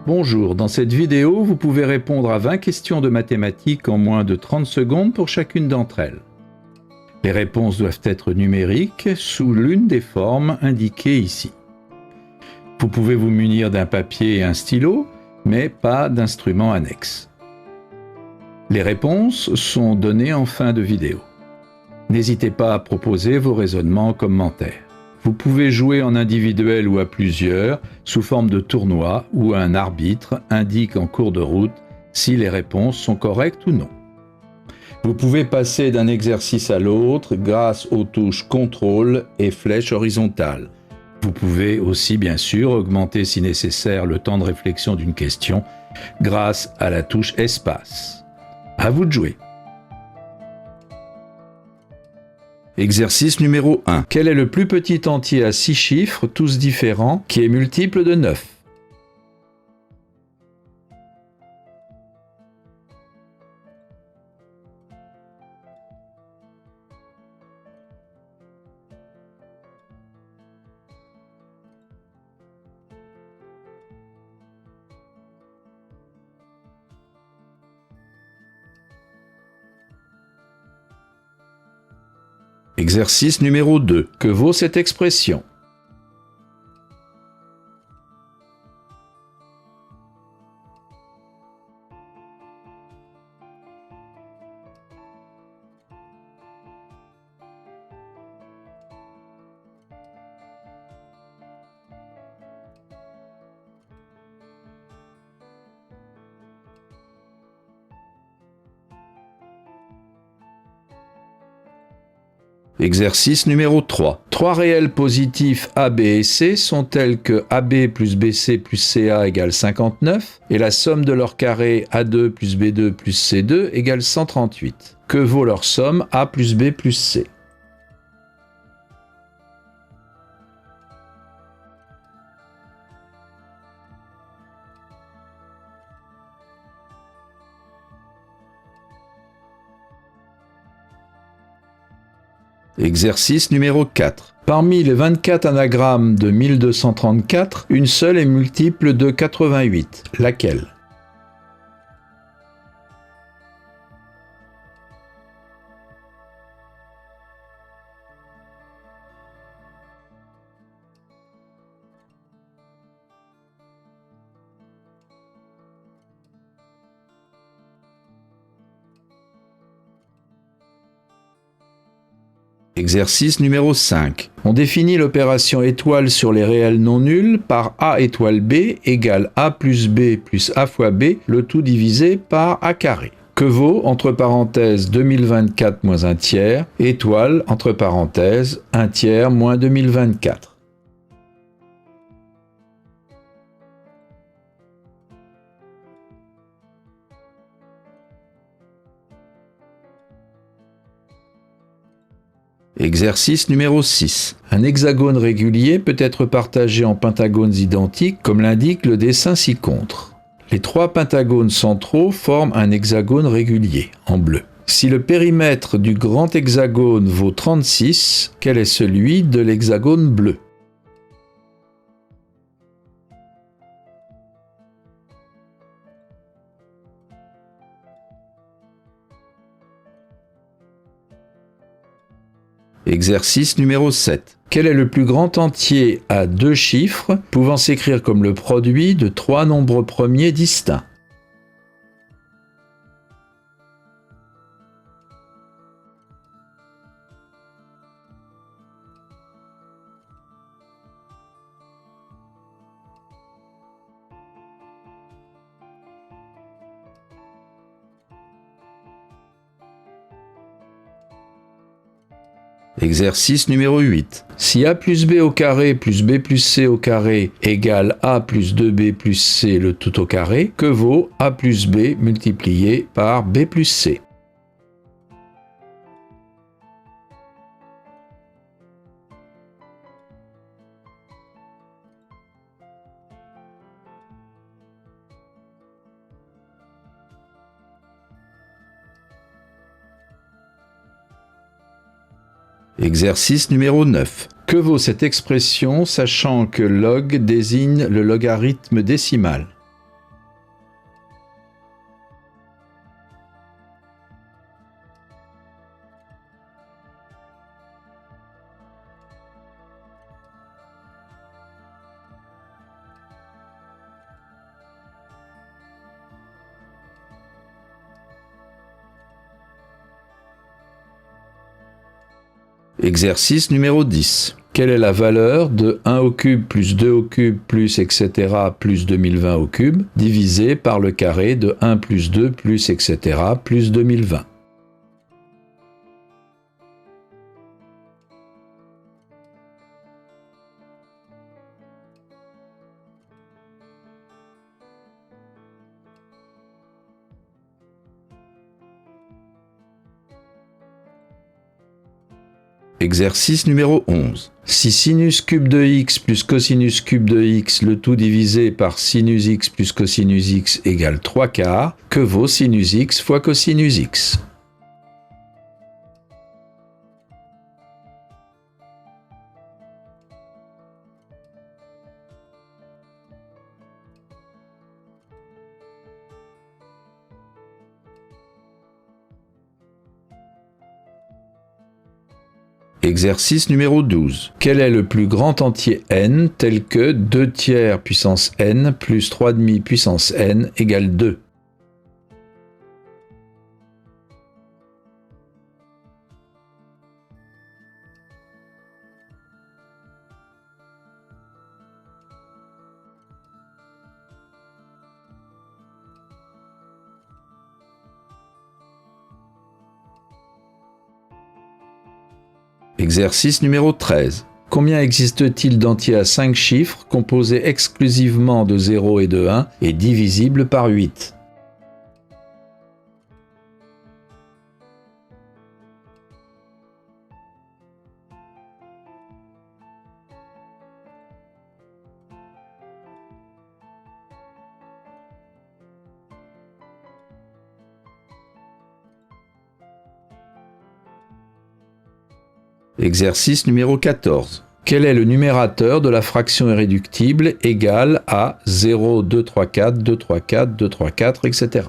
Bonjour, dans cette vidéo, vous pouvez répondre à 20 questions de mathématiques en moins de 30 secondes pour chacune d'entre elles. Les réponses doivent être numériques sous l'une des formes indiquées ici. Vous pouvez vous munir d'un papier et un stylo, mais pas d'instrument annexe. Les réponses sont données en fin de vidéo. N'hésitez pas à proposer vos raisonnements en commentaire. Vous pouvez jouer en individuel ou à plusieurs, sous forme de tournoi où un arbitre indique en cours de route si les réponses sont correctes ou non. Vous pouvez passer d'un exercice à l'autre grâce aux touches contrôle et flèche horizontale. Vous pouvez aussi bien sûr augmenter si nécessaire le temps de réflexion d'une question grâce à la touche espace. À vous de jouer. Exercice numéro 1. Quel est le plus petit entier à 6 chiffres, tous différents, qui est multiple de 9? Exercice numéro 2. Que vaut cette expression? Exercice numéro 3. Trois réels positifs A, B et C sont tels que AB plus BC plus CA égale 59 et la somme de leurs carrés A2 plus B2 plus C2 égale 138. Que vaut leur somme A plus B plus C? Exercice numéro 4. Parmi les 24 anagrammes de 1234, une seule est multiple de 88. Laquelle? Exercice numéro 5. On définit l'opération étoile sur les réels non nuls par A étoile B égale A plus B plus A fois B, le tout divisé par A carré. Que vaut, entre parenthèses, 2024 moins 1 tiers, étoile, entre parenthèses, 1 tiers moins 2024. Exercice numéro 6. Un hexagone régulier peut être partagé en pentagones identiques comme l'indique le dessin ci-contre. Les trois pentagones centraux forment un hexagone régulier, en bleu. Si le périmètre du grand hexagone vaut 36, quel est celui de l'hexagone bleu? Exercice numéro 7. Quel est le plus grand entier à 2 chiffres pouvant s'écrire comme le produit de 3 nombres premiers distincts? Exercice numéro 8. Si A plus B au carré plus B plus C au carré égale A plus 2B plus C le tout au carré, que vaut A plus B multiplié par B plus C? Exercice numéro 9. Que vaut cette expression sachant que log désigne le logarithme décimal? Exercice numéro 10. Quelle est la valeur de 1 au cube plus 2 au cube plus etc. plus 2020 au cube divisé par le carré de 1 plus 2 plus etc. plus 2020? Exercice numéro 11. Si sinus cube de x plus cosinus cube de x, le tout divisé par sinus x plus cosinus x égale 3 quarts, que vaut sinus x fois cosinus x? Exercice numéro 12. Quel est le plus grand entier n tel que 2 tiers puissance n plus 3 demi puissance n égale 2? Exercice numéro 13. Combien existe-t-il d'entiers à 5 chiffres composés exclusivement de 0 et de 1 et divisibles par 8? Exercice numéro 14. Quel est le numérateur de la fraction irréductible égale à 0, 2, 3, 4, 2, 3, 4, 2, 3, 4, etc.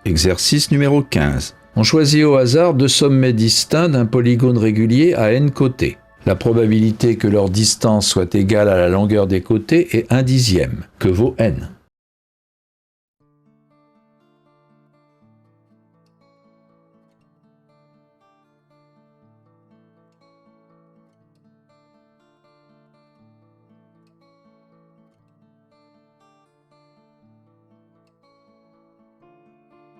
Exercice numéro 15. On choisit au hasard deux sommets distincts d'un polygone régulier à n côtés. La probabilité que leur distance soit égale à la longueur des côtés est 1/10. Que vaut n?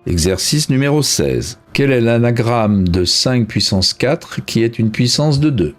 Exercice numéro 16. Quel est l'anagramme de 5 puissance 4 qui est une puissance de 2?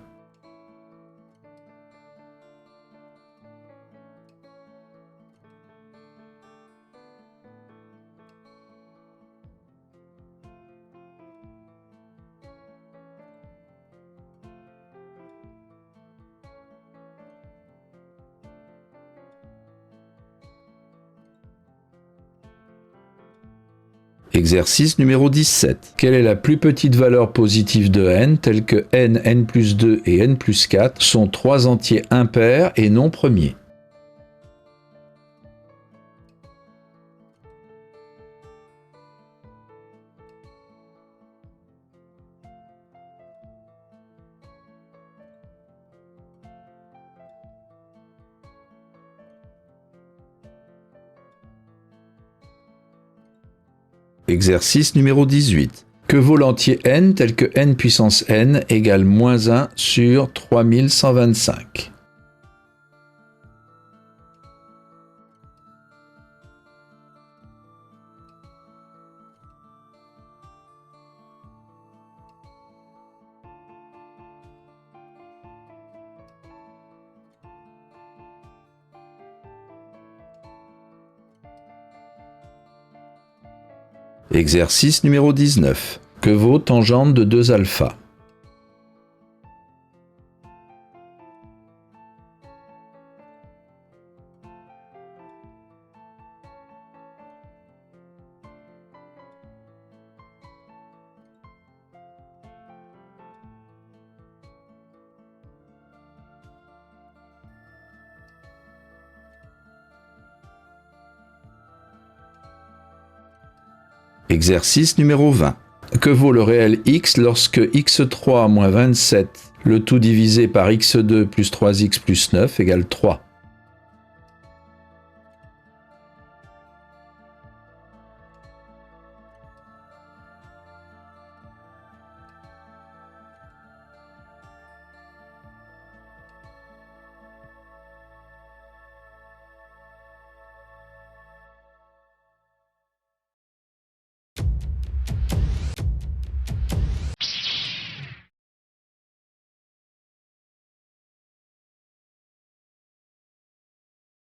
Exercice numéro 17. Quelle est la plus petite valeur positive de n telle que n, n plus 2 et n plus 4 sont trois entiers impairs et non premiers? Exercice numéro 18. Que vaut l'entier n tel que n puissance n égale moins 1 sur 3125? Exercice numéro 19. Que vaut tangente de 2 alpha? Exercice numéro 20. Que vaut le réel x lorsque x3 moins 27, le tout divisé par x2 plus 3x plus 9 égale 3?